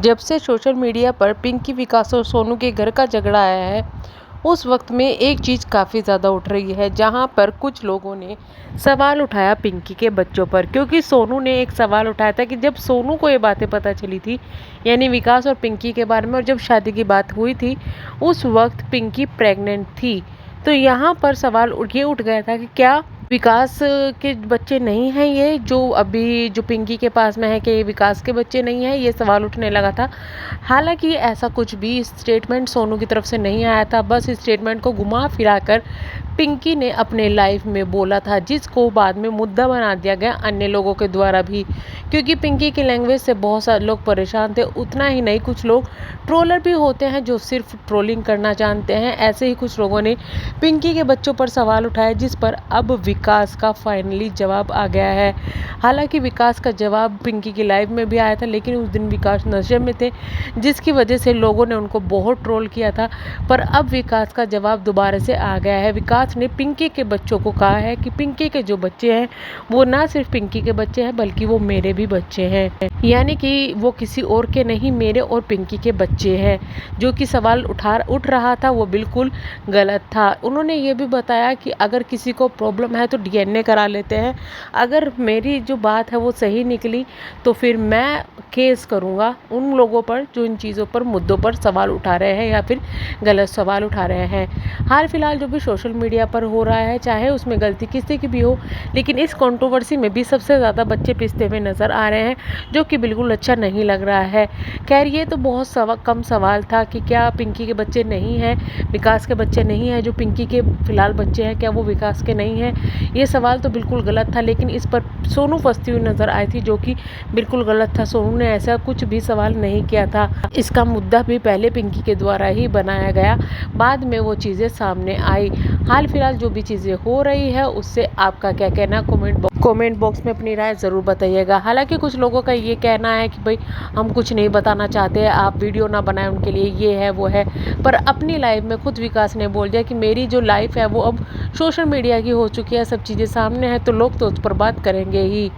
जब से social media पर पिंकी, विकास और सोनू के घर का झगड़ा आया है, उस वक्त में एक चीज़ काफ़ी ज़्यादा उठ रही है, जहां पर कुछ लोगों ने सवाल उठाया पिंकी के बच्चों पर। क्योंकि सोनू ने एक सवाल उठाया था कि जब सोनू को ये बातें पता चली थी, यानी विकास और पिंकी के बारे में, और जब शादी की बात हुई थी, उस वक्त पिंकी प्रेग्नेंट थी। तो यहाँ पर सवाल ये उठ गया था कि क्या विकास के बच्चे नहीं हैं ये, जो अभी जो पिंकी के पास में है, कि ये विकास के बच्चे नहीं हैं, ये सवाल उठने लगा था। हालांकि ऐसा कुछ भी स्टेटमेंट सोनू की तरफ से नहीं आया था, बस इस स्टेटमेंट को घुमा फिरा कर पिंकी ने अपने लाइफ में बोला था, जिसको बाद में मुद्दा बना दिया गया अन्य लोगों के द्वारा भी। क्योंकि पिंकी की लैंग्वेज से बहुत सारे लोग परेशान थे। उतना ही नहीं, कुछ लोग ट्रोलर भी होते हैं जो सिर्फ ट्रोलिंग करना जानते हैं। ऐसे ही कुछ लोगों ने पिंकी के बच्चों पर सवाल उठाए, जिस पर अब विकास का फाइनली जवाब आ गया है। हालांकि विकास का जवाब पिंकी की लाइफ में भी आया था, लेकिन उस दिन विकास नशे में थे, जिसकी वजह से लोगों ने उनको बहुत ट्रोल किया था। पर अब विकास का जवाब दोबारा से आ गया है। विकास ने पिंकी के बच्चों को कहा है कि पिंकी के जो बच्चे हैं वो ना सिर्फ पिंकी के बच्चे हैं, बल्कि वो मेरे भी बच्चे हैं। यानी कि वो किसी और के नहीं, मेरे और पिंकी के बच्चे हैं। जो कि सवाल उठ रहा था वो बिल्कुल गलत था। उन्होंने ये भी बताया कि अगर किसी को प्रॉब्लम है तो डीएनए करा लेते हैं। अगर मेरी जो बात है वो सही निकली तो फिर मैं केस करूँगा उन लोगों पर जो इन चीज़ों पर, मुद्दों पर सवाल उठा रहे हैं या फिर गलत सवाल उठा रहे हैं। हाल फिलहाल जो भी सोशल मीडिया पर हो रहा है, चाहे उसमें गलती किसी की भी हो, लेकिन इस कंट्रोवर्सी में भी सबसे ज़्यादा बच्चे पिसते हुए नज़र आ रहे हैं, जो कि बिल्कुल अच्छा नहीं लग रहा है। खैर, ये तो बहुत कम सवाल था कि क्या पिंकी के बच्चे नहीं हैं, विकास के बच्चे नहीं हैं। जो पिंकी के फिलहाल बच्चे हैं, क्या वो विकास के नहीं हैं? ये सवाल तो बिल्कुल गलत था, लेकिन इस पर सोनू फंसती हुई नज़र आई थी, जो कि बिल्कुल गलत था। सोनू ने ऐसा कुछ भी सवाल नहीं किया था। इसका मुद्दा भी पहले पिंकी के द्वारा ही बनाया गया, बाद में वो चीज़ें सामने आई। हाल फिलहाल जो भी चीज़ें हो रही है, उससे आपका क्या कहना, कमेंट बॉक्स में अपनी राय ज़रूर बताइएगा। हालांकि कुछ लोगों का ये कहना है कि भाई हम कुछ नहीं बताना चाहते, आप वीडियो ना बनाएं उनके लिए, ये है वो है। पर अपनी लाइफ में खुद विकास ने बोल दिया कि मेरी जो लाइफ है वो अब सोशल मीडिया की हो चुकी है, सब चीज़ें सामने हैं, तो लोग तो उस पर बात करेंगे ही।